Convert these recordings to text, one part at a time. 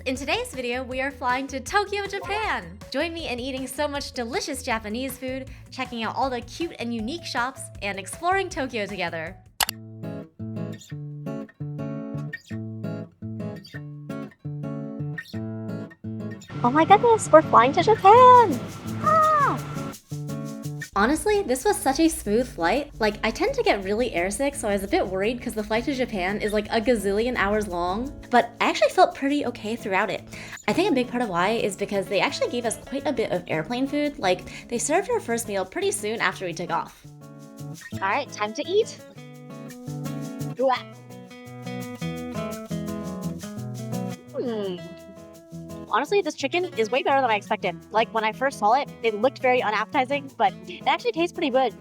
In today's video, we are flying to Tokyo, Japan! Join me in eating so much delicious Japanese food, checking out all the cute and unique shops, and exploring Tokyo together. Oh my goodness, we're flying to Japan! Honestly, this was such a smooth flight. Like, I tend to get really airsick, so I was a bit worried because the flight to Japan is like a gazillion hours long, but I actually felt pretty okay throughout it. I think a big part of why is because they actually gave us quite a bit of airplane food. Like, they served our first meal pretty soon after we took off. Alright, time to eat! Honestly, this chicken is way better than I expected. Like, when I first saw it, it looked very unappetizing, but it actually tastes pretty good.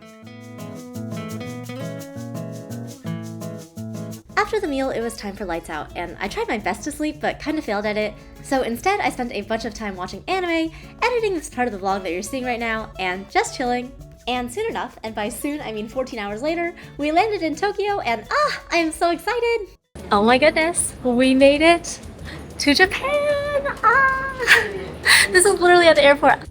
After the meal, it was time for lights out, and I tried my best to sleep, but kind of failed at it. So instead, I spent a bunch of time watching anime, editing this part of the vlog that you're seeing right now, and just chilling. And soon enough, and by soon I mean 14 hours later, we landed in Tokyo, and I am so excited! Oh my goodness, we made it to Japan! This is literally at the airport.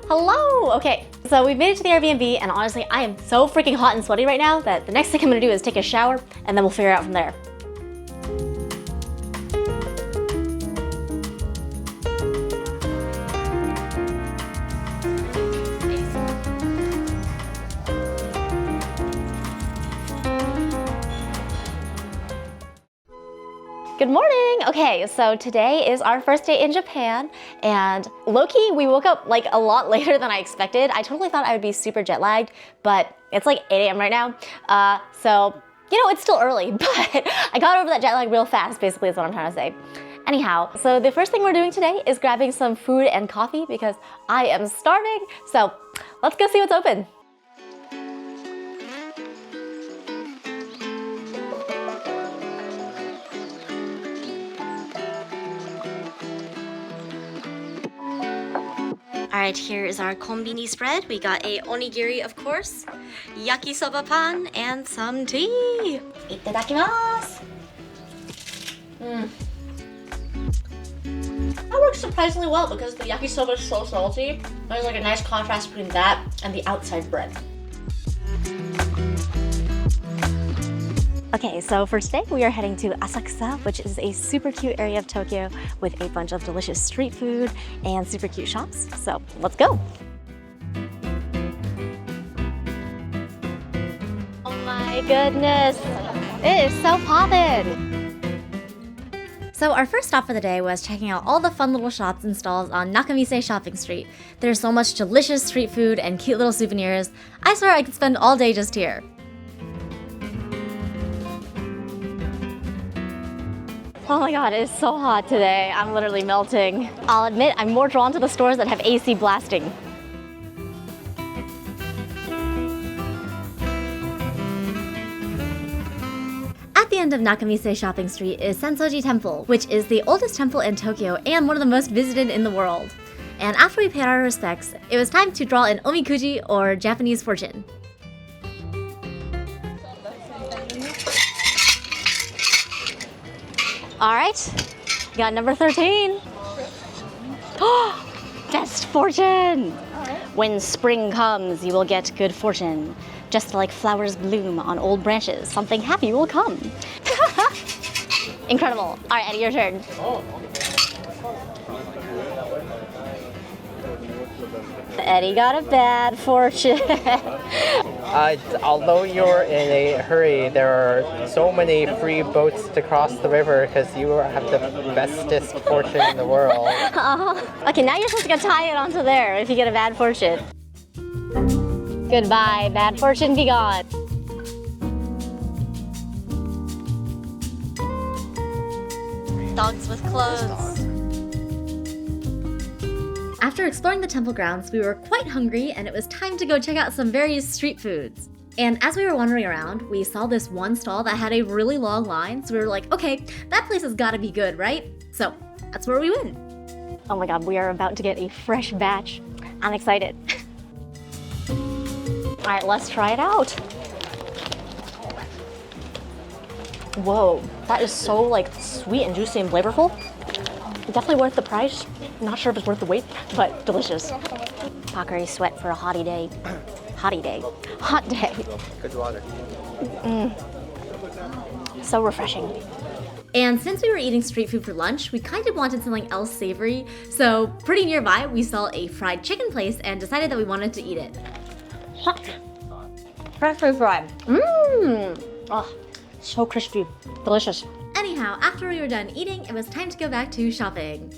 Hello! Okay, so we made it to the Airbnb, and honestly, I am so freaking hot and sweaty right now that the next thing I'm gonna do is take a shower, and then we'll figure it out from there. Good morning! Okay, so today is our first day in Japan, and low-key, we woke up like a lot later than I expected. I totally thought I would be super jet lagged, but it's like 8 a.m. right now. So, you know, it's still early, but I got over that jet lag real fast, basically is what I'm trying to say. Anyhow, so the first thing we're doing today is grabbing some food and coffee because I am starving, so let's go see what's open. Alright, here is our konbini spread. We got a onigiri, of course, yakisoba pan, and some tea. Itadakimasu! That works surprisingly well because the yakisoba is so salty. There's like a nice contrast between that and the outside bread. Okay, so for today we are heading to Asakusa, which is a super cute area of Tokyo with a bunch of delicious street food and super cute shops. So let's go! Oh my goodness! It is so poppin'! So our first stop for the day was checking out all the fun little shops and stalls on Nakamise Shopping Street. There's so much delicious street food and cute little souvenirs. I swear I could spend all day just here. Oh my god, it is so hot today. I'm literally melting. I'll admit, I'm more drawn to the stores that have AC blasting. At the end of Nakamise Shopping Street is Sensoji Temple, which is the oldest temple in Tokyo and one of the most visited in the world. And after we paid our respects, it was time to draw an omikuji, or Japanese fortune. Alright, got number 13. Best fortune! When spring comes, you will get good fortune. Just like flowers bloom on old branches, something happy will come. Incredible. Alright, Eddie, your turn. Eddie got a bad fortune. Although you're in a hurry, there are so many free boats to cross the river because you have the bestest fortune in the world. Okay, now you're supposed to tie it onto there if you get a bad fortune. Goodbye, bad fortune, be gone. Dogs with clothes. After exploring the temple grounds, we were quite hungry and it was time to go check out some various street foods. And as we were wandering around, we saw this one stall that had a really long line, so we were like, okay, that place has gotta be good, right? So that's where we went. Oh my god, we are about to get a fresh batch. I'm excited. right, let's try it out. Whoa, that is so like sweet and juicy and flavorful. Definitely worth the price. Not sure if it's worth the wait, but delicious. Bakari sweat for a hottie day. Hottie day. Hot day. Good water. So refreshing. And since we were eating street food for lunch, we kind of wanted something else savory. So pretty nearby, we saw a fried chicken place and decided that we wanted to eat it. Hot. Freshly fried. Mmm. Oh, so crispy. Delicious. Anyhow, after we were done eating, it was time to go back to shopping.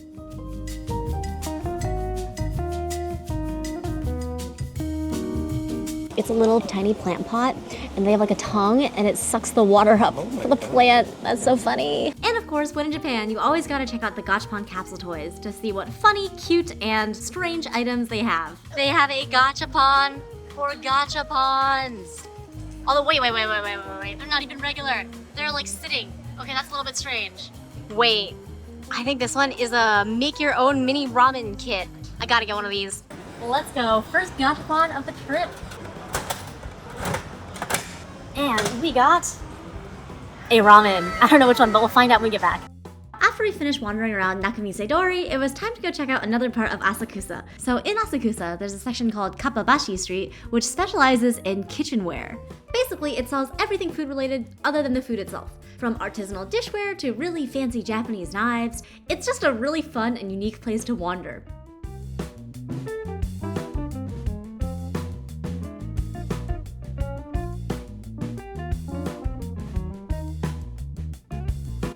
It's a little tiny plant pot, and they have like a tongue, and it sucks the water up for the plant. That's so funny. And of course, when in Japan, you always gotta check out the gachapon capsule toys to see what funny, cute, and strange items they have. They have a gachapon for gachapons. Although, wait, they're not even regular. They're like sitting. Okay, that's a little bit strange. Wait, I think this one is a make your own mini ramen kit. I gotta get one of these. Let's go. First gachapon of the trip. And we got a ramen. I don't know which one, but we'll find out when we get back. After we finished wandering around Nakamisedori, it was time to go check out another part of Asakusa. So in Asakusa, there's a section called Kappabashi Street, which specializes in kitchenware. Basically, it sells everything food related other than the food itself. From artisanal dishware to really fancy Japanese knives. It's just a really fun and unique place to wander.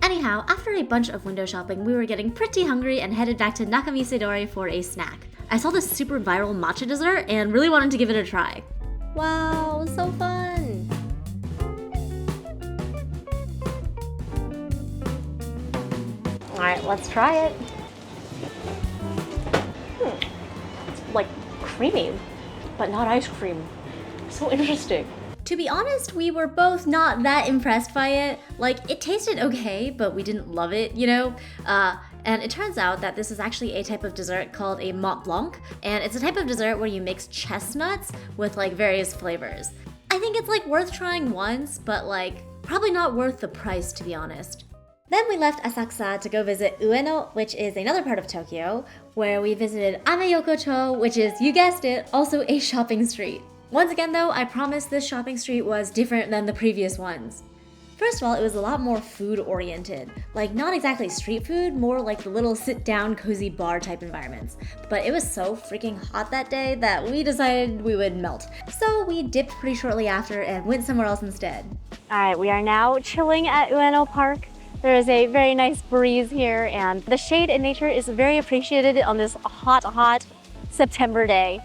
Anyhow, after a bunch of window shopping, we were getting pretty hungry and headed back to Nakamisedori for a snack. I saw this super viral matcha dessert and really wanted to give it a try. Wow, so fun! Alright, let's try it. It's like creamy, but not ice cream. So interesting. To be honest, we were both not that impressed by it. Like, it tasted okay, but we didn't love it, you know? And it turns out that this is actually a type of dessert called a Mont Blanc, and it's a type of dessert where you mix chestnuts with like various flavors. I think it's like worth trying once, but like probably not worth the price, to be honest. Then we left Asakusa to go visit Ueno, which is another part of Tokyo, where we visited Ameyokocho, which is, you guessed it, also a shopping street. Once again though, I promise this shopping street was different than the previous ones. First of all, it was a lot more food oriented. Like, not exactly street food, more like the little sit down cozy bar type environments. But it was so freaking hot that day that we decided we would melt. So we dipped pretty shortly after and went somewhere else instead. Alright, we are now chilling at Ueno Park. There is a very nice breeze here and the shade in nature is very appreciated on this hot September day.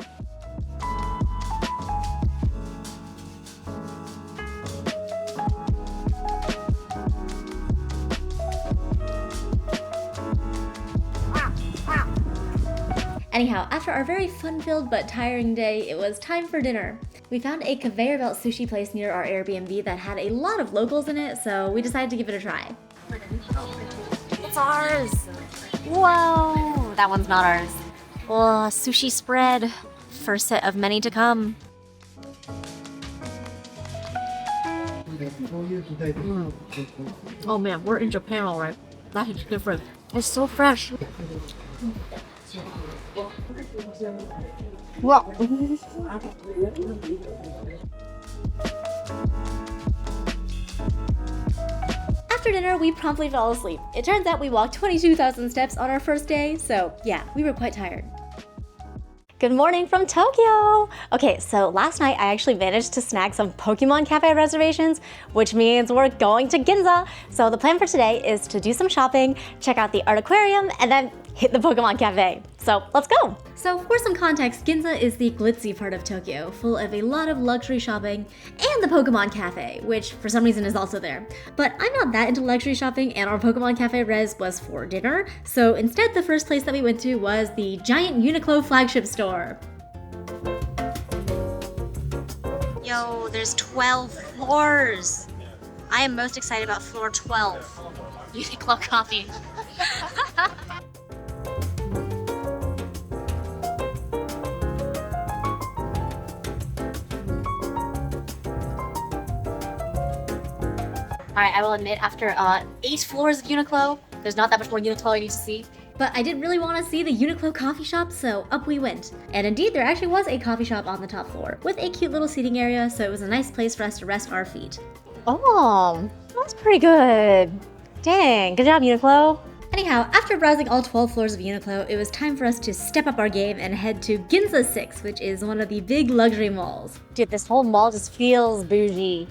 Anyhow, after our very fun-filled but tiring day, it was time for dinner. We found a conveyor belt sushi place near our Airbnb that had a lot of locals in it, so we decided to give it a try. It's ours! Whoa! That one's not ours. Oh, sushi spread. First set of many to come. Oh man, we're in Japan, alright. That is different. It's so fresh. Wow. After dinner, we promptly fell asleep. It turns out we walked 22,000 steps on our first day, so yeah, we were quite tired. Good morning from Tokyo! Okay, so last night I actually managed to snag some Pokémon Cafe reservations, which means we're going to Ginza. So the plan for today is to do some shopping, check out the art aquarium, and then hit the Pokémon Cafe. So let's go! So for some context, Ginza is the glitzy part of Tokyo, full of a lot of luxury shopping, and the Pokémon Cafe, which for some reason is also there. But I'm not that into luxury shopping, and our Pokémon Cafe res was for dinner, so instead the first place that we went to was the giant Uniqlo flagship store. Yo, there's 12 floors! I am most excited about floor 12. Uniqlo coffee. Alright, I will admit, after 8 floors of Uniqlo, there's not that much more Uniqlo I need to see. But I did really want to see the Uniqlo coffee shop, so up we went. And indeed, there actually was a coffee shop on the top floor, with a cute little seating area, so it was a nice place for us to rest our feet. Oh, that's pretty good. Dang, good job, Uniqlo. Anyhow, after browsing all 12 floors of Uniqlo, it was time for us to step up our game and head to Ginza 6, which is one of the big luxury malls. Dude, this whole mall just feels bougie.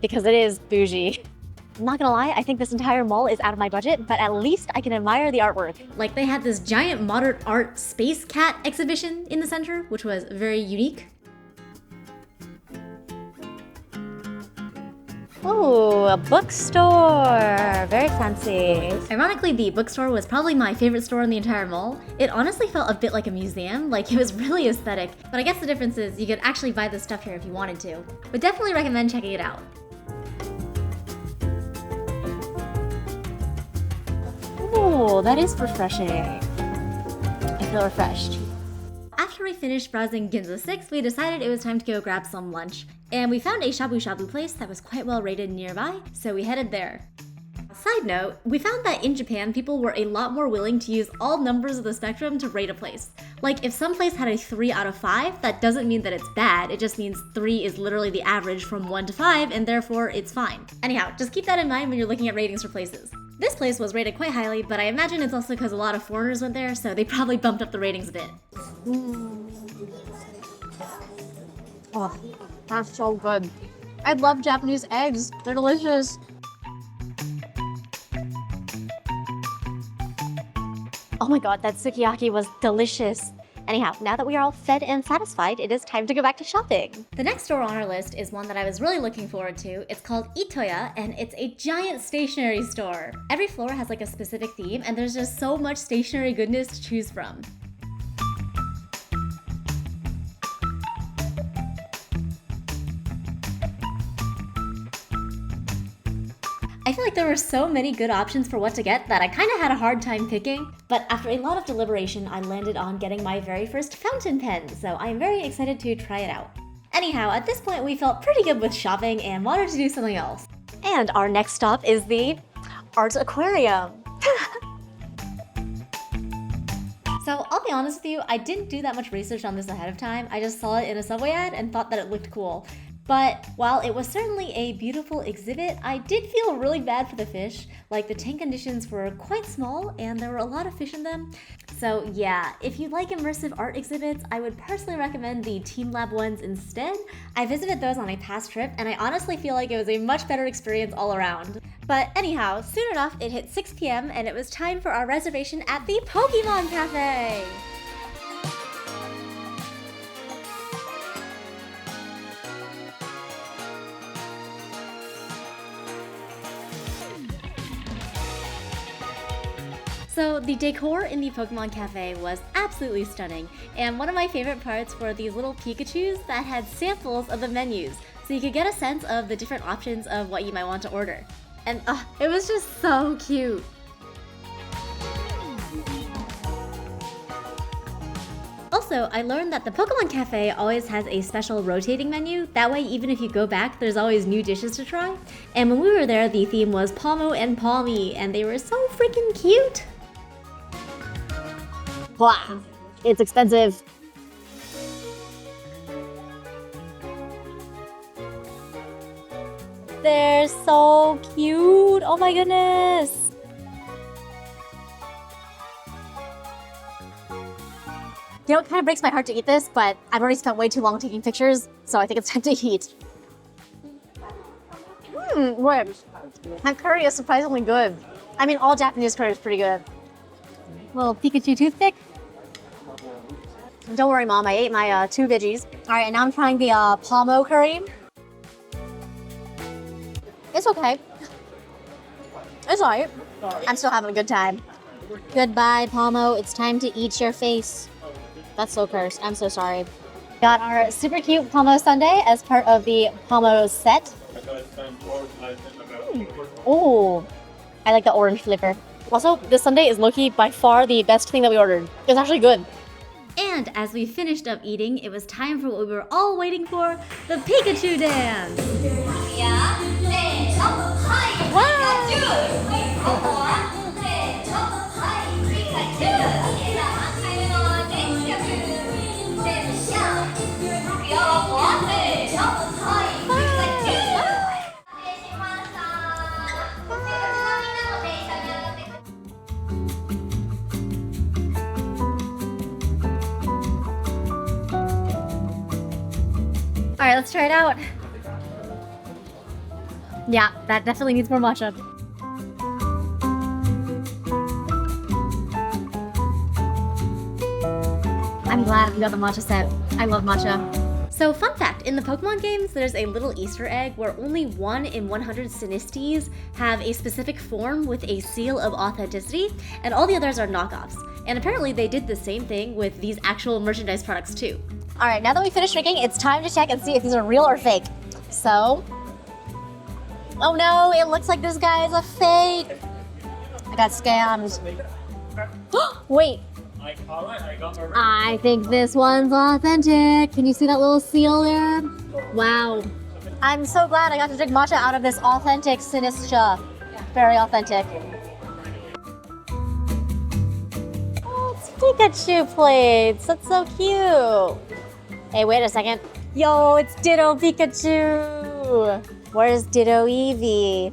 Because it is bougie. I'm not gonna lie, I think this entire mall is out of my budget, but at least I can admire the artwork. Like, they had this giant modern art space cat exhibition in the center, which was very unique. Ooh, a bookstore. Very fancy. Ironically, the bookstore was probably my favorite store in the entire mall. It honestly felt a bit like a museum, like it was really aesthetic, but I guess the difference is you could actually buy this stuff here if you wanted to. Would definitely recommend checking it out. Ooh, that is refreshing. I feel refreshed. After we finished browsing Ginza 6, we decided it was time to go grab some lunch. And we found a shabu place that was quite well rated nearby, so we headed there. Side note, we found that in Japan, people were a lot more willing to use all numbers of the spectrum to rate a place. Like, if some place had a 3 out of 5, that doesn't mean that it's bad, it just means 3 is literally the average from 1 to 5, and therefore it's fine. Anyhow, just keep that in mind when you're looking at ratings for places. This place was rated quite highly, but I imagine it's also because a lot of foreigners went there, so they probably bumped up the ratings a bit. Oh, that's so good. I love Japanese eggs. They're delicious. Oh my god, that sukiyaki was delicious. Anyhow, now that we are all fed and satisfied, it is time to go back to shopping. The next store on our list is one that I was really looking forward to. It's called Itoya, and it's a giant stationery store. Every floor has like a specific theme, and there's just so much stationery goodness to choose from. I feel like there were so many good options for what to get that I kind of had a hard time picking, but after a lot of deliberation, I landed on getting my very first fountain pen, so I'm very excited to try it out. Anyhow, at this point we felt pretty good with shopping and wanted to do something else. And our next stop is the art aquarium. So I'll be honest with you, I didn't do that much research on this ahead of time. I just saw it in a Subway ad and thought that it looked cool. But while it was certainly a beautiful exhibit, I did feel really bad for the fish. Like, the tank conditions were quite small and there were a lot of fish in them. So yeah, if you like immersive art exhibits, I would personally recommend the Team Lab ones instead. I visited those on a past trip and I honestly feel like it was a much better experience all around. But anyhow, soon enough it hit 6 p.m. and it was time for our reservation at the Pokémon Cafe! So the decor in the Pokemon Cafe was absolutely stunning, and one of my favorite parts were these little Pikachus that had samples of the menus, so you could get a sense of the different options of what you might want to order. And it was just so cute. Also, I learned that the Pokemon Cafe always has a special rotating menu. That way, even if you go back, there's always new dishes to try. And when we were there, the theme was Palmo and Palmy, and they were so freaking cute. Wow, it's expensive. They're so cute. Oh my goodness. You know, it kind of breaks my heart to eat this, but I've already spent way too long taking pictures, so I think it's time to eat. Wait. That curry is surprisingly good. I mean, all Japanese curry is pretty good. Little Pikachu toothpick. Don't worry, Mom, I ate my 2 veggies. All right, and now I'm trying the Palmo curry. It's okay. It's all right. I'm still having a good time. Goodbye, Palmo. It's time to eat your face. That's so cursed. I'm so sorry. Got our super cute Palmo sundae as part of the Palmo set. Oh, I like the orange flavor. Also, this sundae is low-key by far the best thing that we ordered. It's actually good. And as we finished up eating, it was time for what we were all waiting for, the Pikachu dance! All right, let's try it out. Yeah, that definitely needs more matcha. I'm glad we got the matcha set. I love matcha. So fun fact, in the Pokemon games, there's a little Easter egg where only 1 in 100 Sinistes have a specific form with a seal of authenticity, and all the others are knockoffs. And apparently they did the same thing with these actual merchandise products too. All right, now that we finished drinking, it's time to check and see if these are real or fake. So, oh no, it looks like this guy is a fake. I got scammed. Wait, I think this one's authentic. Can you see that little seal there? Wow. I'm so glad I got to drink matcha out of this authentic Sinistra. Very authentic. Oh, it's Pikachu plates. That's so cute. Hey, wait a second. Yo, it's Ditto Pikachu. Where's Ditto Eevee?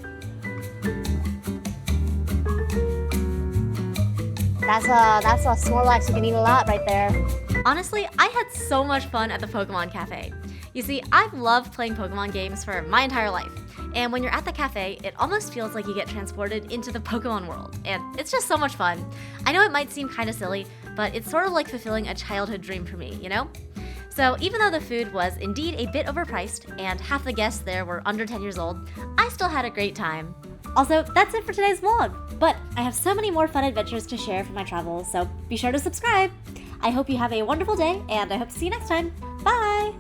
That's a Snorlax you can eat a lot right there. Honestly, I had so much fun at the Pokemon Cafe. You see, I've loved playing Pokemon games for my entire life. And when you're at the cafe, it almost feels like you get transported into the Pokemon world. And it's just so much fun. I know it might seem kind of silly, but it's sort of like fulfilling a childhood dream for me, you know? So even though the food was indeed a bit overpriced and half the guests there were under 10 years old, I still had a great time. Also, that's it for today's vlog. But I have so many more fun adventures to share from my travels, so be sure to subscribe. I hope you have a wonderful day, and I hope to see you next time. Bye!